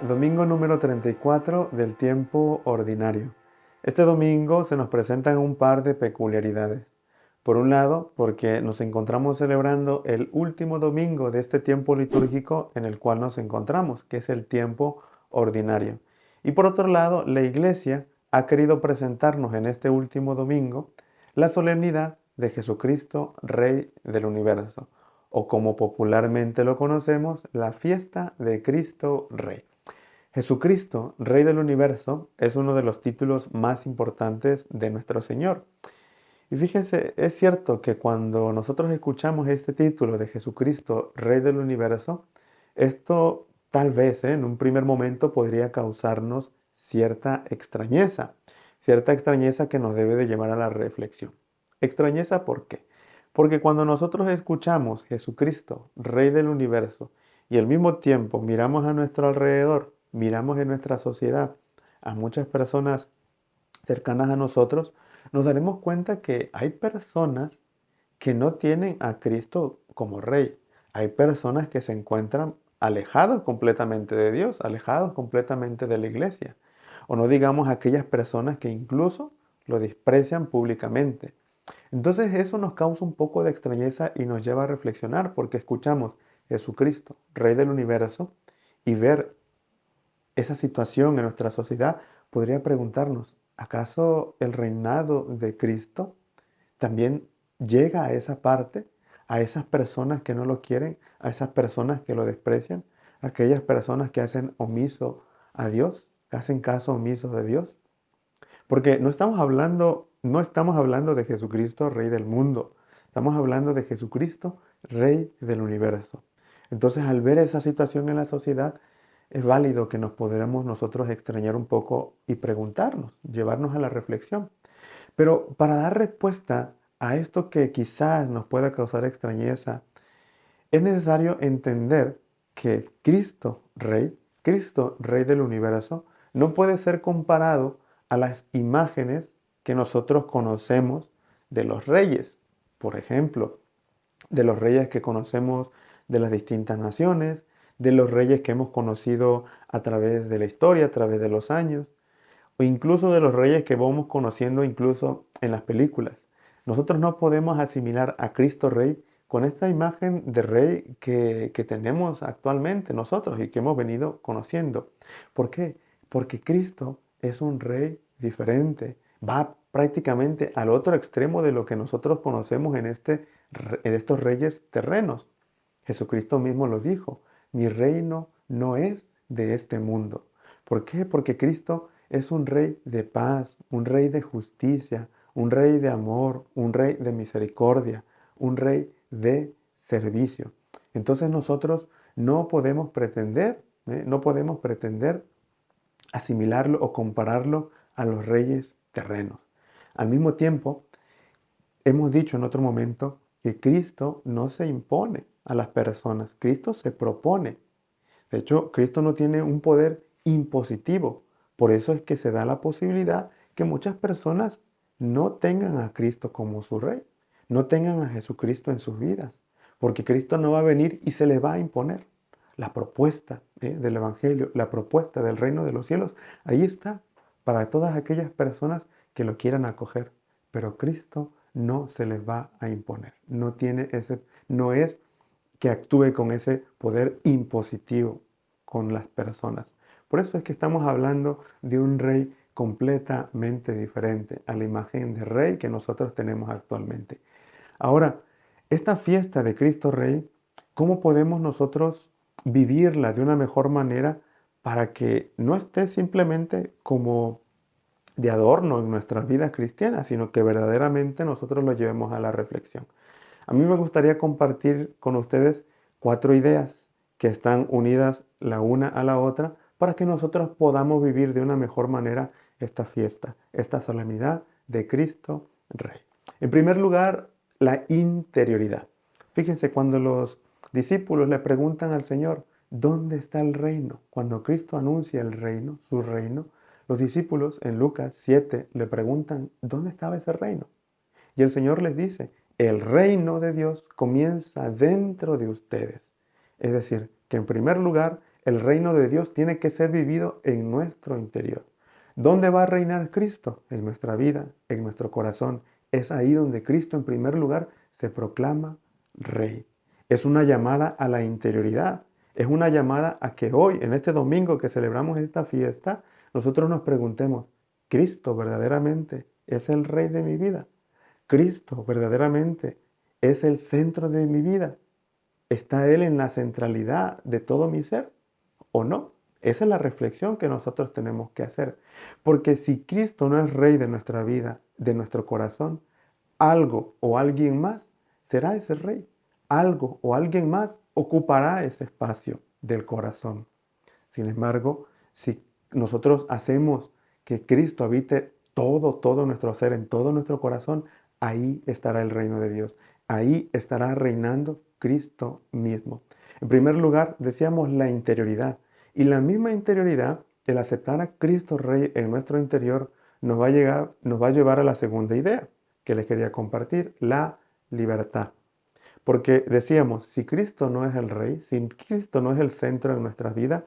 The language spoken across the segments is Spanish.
Domingo número 34 del tiempo ordinario. Este domingo se nos presentan un par de peculiaridades. Por un lado, porque nos encontramos celebrando el último domingo de este tiempo litúrgico en el cual nos encontramos, que es el tiempo ordinario. Y por otro lado, la Iglesia ha querido presentarnos en este último domingo la solemnidad de Jesucristo, Rey del universo, o como popularmente lo conocemos, la fiesta de Cristo Rey. Jesucristo, Rey del universo, es uno de los títulos más importantes de nuestro Señor. Y fíjense, es cierto que cuando nosotros escuchamos este título de Jesucristo, Rey del universo, esto tal vez en un primer momento podría causarnos cierta extrañeza que nos debe de llevar a la reflexión. ¿Extrañeza por qué? Porque cuando nosotros escuchamos Jesucristo, Rey del universo, y al mismo tiempo miramos a nuestro alrededor, miramos en nuestra sociedad a muchas personas cercanas a nosotros, nos daremos cuenta que hay personas que no tienen a Cristo como Rey. Hay personas que se encuentran alejados completamente de Dios, alejados completamente de la iglesia. O no digamos aquellas personas que incluso lo desprecian públicamente. Entonces eso nos causa un poco de extrañeza y nos lleva a reflexionar porque escuchamos Jesucristo, Rey del universo, y ver esa situación en nuestra sociedad, podría preguntarnos, ¿acaso el reinado de Cristo también llega a esa parte, a esas personas que no lo quieren, a esas personas que lo desprecian, a aquellas personas que hacen omiso a Dios, que hacen caso omiso de Dios? Porque no estamos hablando de Jesucristo, Rey del mundo, estamos hablando de Jesucristo, Rey del universo. Entonces, al ver esa situación en la sociedad, es válido que nos podamos nosotros extrañar un poco y preguntarnos, llevarnos a la reflexión. Pero para dar respuesta a esto que quizás nos pueda causar extrañeza, es necesario entender que Cristo Rey del universo, no puede ser comparado a las imágenes que nosotros conocemos de los reyes. Por ejemplo, de los reyes que conocemos de las distintas naciones, de los reyes que hemos conocido a través de la historia, a través de los años, o incluso de los reyes que vamos conociendo incluso en las películas. Nosotros no podemos asimilar a Cristo Rey con esta imagen de rey que tenemos actualmente nosotros y que hemos venido conociendo. ¿Por qué? Porque Cristo es un rey diferente. Va prácticamente al otro extremo de lo que nosotros conocemos en estos reyes terrenos. Jesucristo mismo lo dijo, mi reino no es de este mundo. ¿Por qué? Porque Cristo es un rey de paz, un rey de justicia, un rey de amor, un rey de misericordia, un rey de servicio. Entonces nosotros no podemos pretender asimilarlo o compararlo a los reyes terrenos. Al mismo tiempo, hemos dicho en otro momento que Cristo no se impone a las personas, Cristo se propone. De hecho, Cristo no tiene un poder impositivo. Por eso es que se da la posibilidad que muchas personas no tengan a Cristo como su rey, no tengan a Jesucristo en sus vidas, porque Cristo no va a venir y se les va a imponer. La propuesta del Evangelio, la propuesta del reino de los cielos, ahí está para todas aquellas personas que lo quieran acoger. Pero Cristo no se les va a imponer. No es que actúe con ese poder impositivo con las personas. Por eso es que estamos hablando de un rey completamente diferente a la imagen de rey que nosotros tenemos actualmente. Ahora, esta fiesta de Cristo Rey, ¿cómo podemos nosotros vivirla de una mejor manera para que no esté simplemente como de adorno en nuestras vidas cristianas, sino que verdaderamente nosotros lo llevemos a la reflexión? A mí me gustaría compartir con ustedes 4 ideas que están unidas la una a la otra para que nosotros podamos vivir de una mejor manera esta fiesta, esta solemnidad de Cristo Rey. En primer lugar, la interioridad. Fíjense, cuando los discípulos le preguntan al Señor, ¿dónde está el reino? Cuando Cristo anuncia el reino, su reino, los discípulos en Lucas 7 le preguntan, ¿dónde estaba ese reino? Y el Señor les dice, el reino de Dios comienza dentro de ustedes. Es decir, que en primer lugar, El reino de Dios tiene que ser vivido en nuestro interior. ¿Dónde va a reinar Cristo? En nuestra vida, en nuestro corazón. Es ahí donde Cristo en primer lugar se proclama Rey. Es una llamada a la interioridad. Es una llamada a que hoy, en este domingo que celebramos esta fiesta, nosotros nos preguntemos, ¿Cristo verdaderamente es el Rey de mi vida? ¿Cristo verdaderamente es el centro de mi vida? ¿Está Él en la centralidad de todo mi ser o no? Esa es la reflexión que nosotros tenemos que hacer. Porque si Cristo no es Rey de nuestra vida, de nuestro corazón, algo o alguien más será ese Rey. Algo o alguien más ocupará ese espacio del corazón. Sin embargo, si nosotros hacemos que Cristo habite todo nuestro ser, en todo nuestro corazón, ahí estará el reino de Dios. Ahí estará reinando Cristo mismo. En primer lugar, decíamos la interioridad. Y la misma interioridad, el aceptar a Cristo Rey en nuestro interior, nos va a llevar a la segunda idea que les quería compartir, la libertad. Porque decíamos, si Cristo no es el Rey, si Cristo no es el centro de nuestras vidas,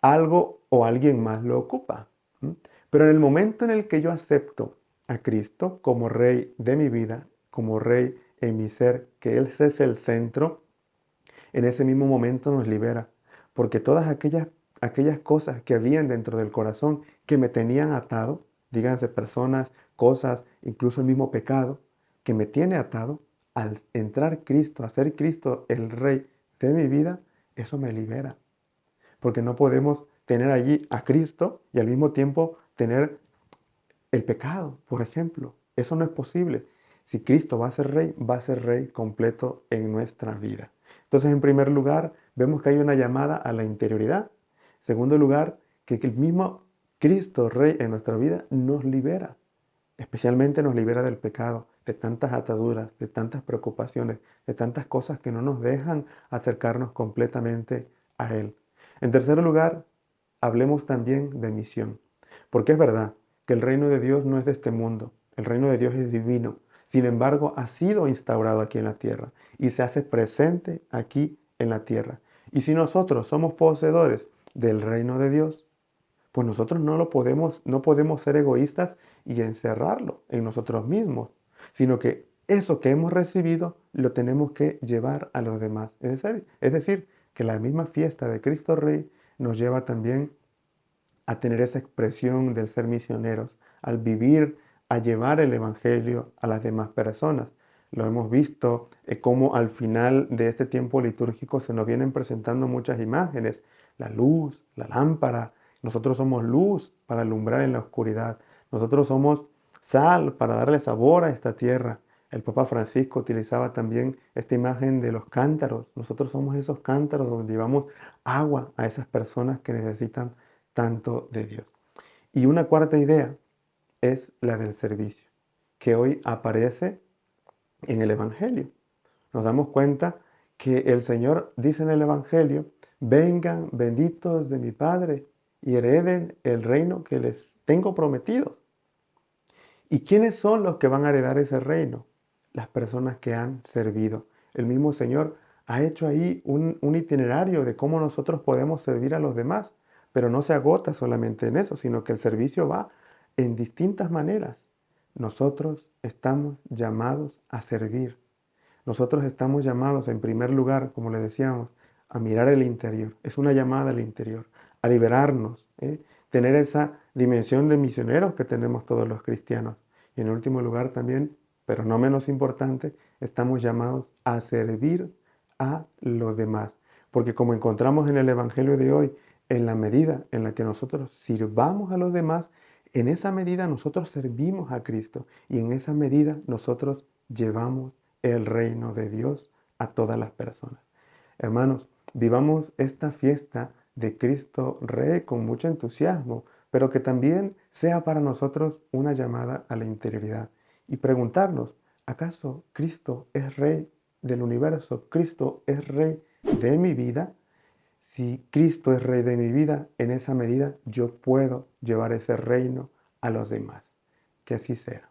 algo o alguien más lo ocupa. ¿Mm? Pero en el momento en el que yo acepto a Cristo como Rey de mi vida, como Rey en mi ser, que Él es el centro, en ese mismo momento nos libera. Porque todas aquellas cosas que habían dentro del corazón que me tenían atado, díganse personas, cosas, incluso el mismo pecado, que me tiene atado, al entrar Cristo, a ser Cristo el Rey de mi vida, eso me libera. Porque no podemos tener allí a Cristo y al mismo tiempo tener el pecado, por ejemplo. Eso no es posible. Si Cristo va a ser rey completo en nuestra vida. Entonces, en primer lugar, vemos que hay una llamada a la interioridad. En segundo lugar, que el mismo Cristo Rey en nuestra vida nos libera. Especialmente nos libera del pecado, de tantas ataduras, de tantas preocupaciones, de tantas cosas que no nos dejan acercarnos completamente a Él. En tercer lugar, hablemos también de misión. Porque es verdad que el reino de Dios no es de este mundo, el reino de Dios es divino. Sin embargo, ha sido instaurado aquí en la tierra y se hace presente aquí en la tierra. Y si nosotros somos poseedores del reino de Dios, pues nosotros no podemos ser egoístas y encerrarlo en nosotros mismos, sino que eso que hemos recibido lo tenemos que llevar a los demás. Es decir, que la misma fiesta de Cristo Rey nos lleva también a tener esa expresión del ser misioneros, al vivir, a llevar el Evangelio a las demás personas. Lo hemos visto cómo al final de este tiempo litúrgico se nos vienen presentando muchas imágenes, la luz, la lámpara. Nosotros somos luz para alumbrar en la oscuridad. Nosotros somos sal para darle sabor a esta tierra. El Papa Francisco utilizaba también esta imagen de los cántaros. Nosotros somos esos cántaros donde llevamos agua a esas personas que necesitan tanto de Dios. Y una cuarta idea es la del servicio, que hoy aparece en el Evangelio. Nos damos cuenta que el Señor dice en el Evangelio, vengan benditos de mi Padre y hereden el reino que les tengo prometido. ¿Y quiénes son los que van a heredar ese reino? Las personas que han servido. El mismo Señor ha hecho ahí un itinerario de cómo nosotros podemos servir a los demás, pero no se agota solamente en eso, sino que el servicio va en distintas maneras. Nosotros estamos llamados a servir. Nosotros estamos llamados en primer lugar, como le decíamos, a mirar el interior. Es una llamada al interior, a liberarnos, tener esa dimensión de misioneros que tenemos todos los cristianos. Y en último lugar también, pero no menos importante, estamos llamados a servir a los demás. Porque como encontramos en el Evangelio de hoy, en la medida en la que nosotros sirvamos a los demás, en esa medida nosotros servimos a Cristo y en esa medida nosotros llevamos el reino de Dios a todas las personas. Hermanos, vivamos esta fiesta de Cristo Rey con mucho entusiasmo, pero que también sea para nosotros una llamada a la interioridad y preguntarnos, ¿acaso Cristo es Rey del universo? ¿Cristo es Rey de mi vida? Si Cristo es Rey de mi vida, en esa medida yo puedo llevar ese reino a los demás. Que así sea.